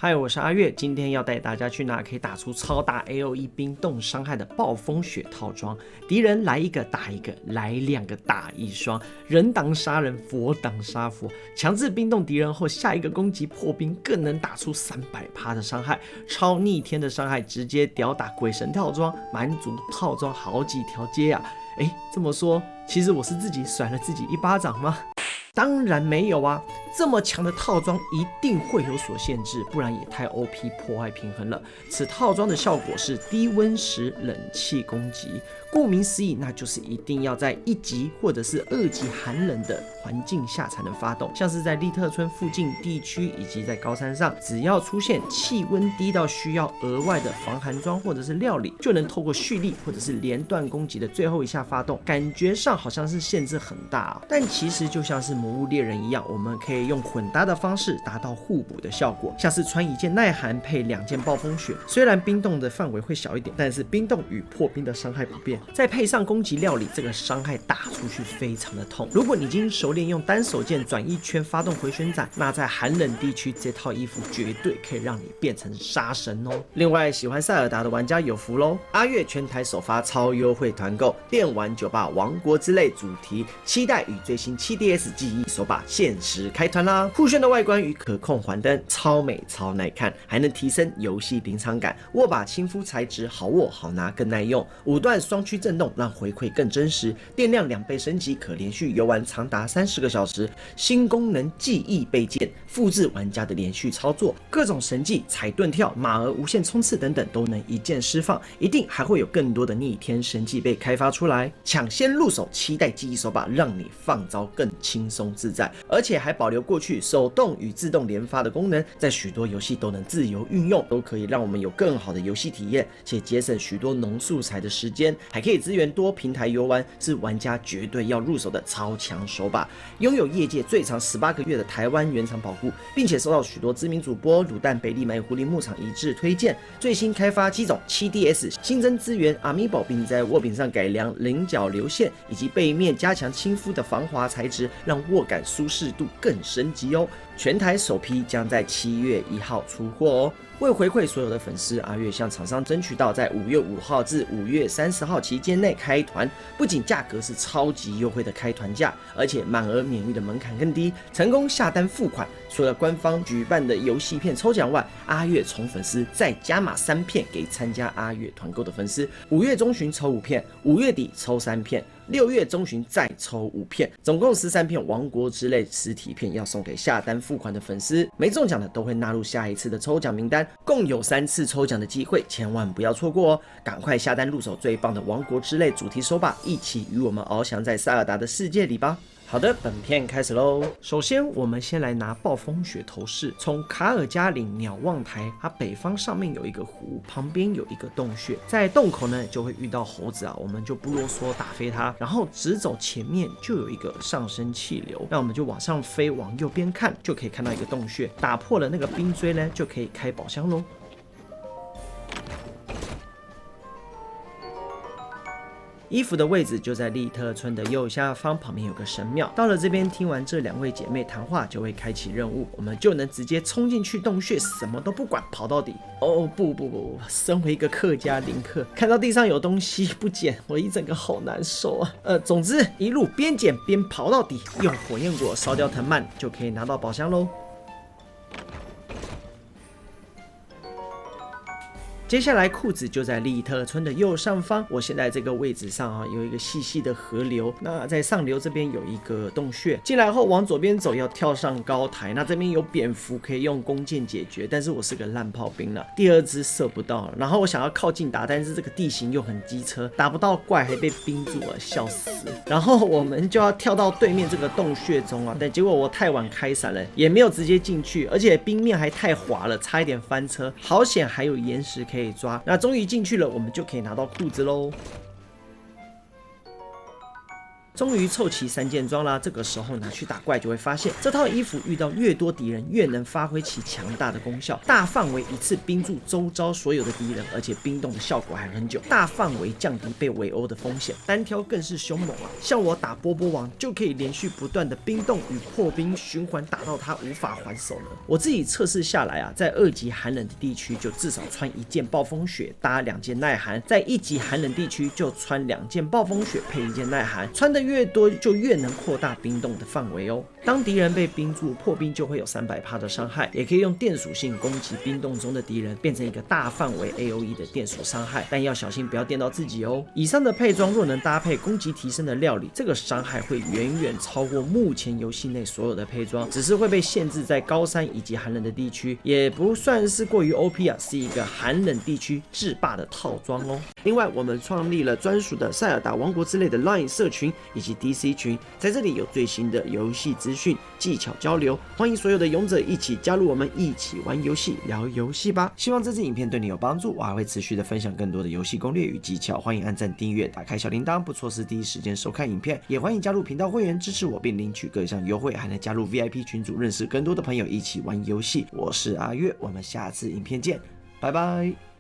嗨，我是阿月，今天要带大家去拿可以打出超大 AOE 冰冻伤害的暴风雪套装。敌人来一个打一个，来两个打一双，人挡杀人，佛挡杀佛。强制冰冻敌人后，下一个攻击破冰更能打出300%的伤害，超逆天的伤害，直接吊打鬼神套装，满足套装好几条街啊！这么说，其实我是自己甩了自己一巴掌吗？当然没有啊，这么强的套装一定会有所限制，不然也太 OP 破坏平衡了。此套装的效果是低温时冷气攻击，顾名思义，那就是一定要在1级或者是2级寒冷的环境下才能发动，像是在利特村附近地区以及在高山上，只要出现气温低到需要额外的防寒装或者是料理，就能透过蓄力或者是连段攻击的最后一下发动，感觉上好像是限制很大啊，但其实就像是魔物猎人一样，我们可以用混搭的方式达到互补的效果，像是穿1件耐寒配2件暴风雪，虽然冰冻的范围会小一点，但是冰冻与破冰的伤害不变，再配上攻击料理，这个伤害打出去非常的痛。如果你已经熟练用单手剑转1圈发动回旋斩，那在寒冷地区这套衣服绝对可以让你变成杀神哦。另外喜欢塞尔达的玩家有福喽，阿月全台首发超优惠团购，电玩酒吧王国之泪主题，期待与最新 7DS 记忆手把限时开团啦！酷炫的外观与可控环灯，超美超耐看，还能提升游戏临场感。握把亲肤材质，好握好拿更耐用。5段双驱震动让回馈更真实，电量2倍升级，可连续游玩长达30个小时。新功能记忆倍件，复制玩家的连续操作，各种神技、踩盾跳、马儿无限冲刺等等都能一键释放，一定还会有更多的逆天神技被开发出来。抢先入手，期待记忆手把让你放招更轻松自在，而且还保留过去手动与自动连发的功能，在许多游戏都能自由运用，都可以让我们有更好的游戏体验，且节省许多农素材的时间，还可以支援多平台游玩，是玩家绝对要入手的超强手把。拥有业界最长18个月的台湾原厂保护，并且受到许多知名主播卤蛋、北利美、狐狸牧场一致推荐。最新开发机种 7DS 新增资源 Amiibo， 并在握柄上改良棱角流线以及背面加强亲肤的防滑材质，让握感舒适度更升级哦。全台首批将在7月1号出货哦。为回馈所有的粉丝，阿月向厂商争取到在5月5号至5月30号期间内开团，不仅价格是超级优惠的开团价，而且满额免运的门槛更低，成功下单付款，除了官方举办的游戏片抽奖外，阿月宠粉丝再加码3片给参加阿月团购的粉丝，5月中旬抽5片，5月底抽3片，6月中旬再抽5片，总共13片王国之泪实体片要送给下单付款的粉丝，没中奖的都会纳入下一次的抽奖名单，共有3次抽奖的机会，千万不要错过哦！赶快下单入手最棒的王国之泪主题手把，一起与我们翱翔在塞尔达的世界里吧！好的，本片开始喽。首先，我们先来拿暴风雪头饰。从卡尔加岭鸟望台，它北方上面有一个湖，旁边有一个洞穴，在洞口呢就会遇到猴子啊，我们就不啰嗦打飞它，然后直走前面就有一个上升气流，那我们就往上飞，往右边看就可以看到一个洞穴，打破了那个冰锥呢，就可以开宝箱喽。衣服的位置就在利特村的右下方，旁边有个神庙。到了这边，听完这2位姐妹谈话，就会开启任务，我们就能直接冲进去洞穴，什么都不管，跑到底。哦不，身为一个客家林客，看到地上有东西不捡，我一整个好难受啊。总之一路边捡边跑到底，用火焰果烧掉藤蔓，就可以拿到宝箱喽。接下来裤子就在利特村的右上方，我现在这个位置上啊，有一个细细的河流，那在上流这边有一个洞穴，进来后往左边走要跳上高台，那这边有蝙蝠可以用弓箭解决，但是我是个烂炮兵了，第2只射不到了，然后我想要靠近打，但是这个地形又很机车，打不到怪还被冰住了，笑死。然后我们就要跳到对面这个洞穴中啊，但结果我太晚开闪了，也没有直接进去，而且冰面还太滑了，差一点翻车，好险还有岩石可以抓，那终于进去了，我们就可以拿到裤子喽。终于凑齐3件装啦，这个时候拿去打怪就会发现，这套衣服遇到越多敌人，越能发挥其强大的功效，大范围一次冰住周遭所有的敌人，而且冰冻的效果还很久，大范围降低被围殴的风险，单挑更是凶猛啊！像我打波波王就可以连续不断的冰冻与破冰循环，打到他无法还手呢。我自己测试下来啊，在2级寒冷的地区就至少穿1件暴风雪搭2件耐寒，在1级寒冷地区就穿2件暴风雪配1件耐寒，穿的越多就越能扩大冰冻的范围哦。当敌人被冰住，破冰就会有300%的伤害，也可以用电属性攻击冰冻中的敌人，变成一个大范围 AOE 的电属伤害，但要小心不要电到自己哦。以上的配装若能搭配攻击提升的料理，这个伤害会远远超过目前游戏内所有的配装，只是会被限制在高山以及寒冷的地区，也不算是过于 OP 啊，是一个寒冷地区制霸的套装哦。另外，我们创立了专属的塞尔达王国之类的 LINE 社群以及 DC 群，在这里有最新的游戏资讯、技巧交流，欢迎所有的勇者一起加入我们，一起玩游戏、聊游戏吧。希望这支影片对你有帮助，我还会持续的分享更多的游戏攻略与技巧，欢迎按赞、订阅、打开小铃铛，不错失第一时间收看影片。也欢迎加入频道会员支持我，并领取各项优惠，还能加入 VIP 群组，认识更多的朋友，一起玩游戏。我是阿月，我们下次影片见，拜拜。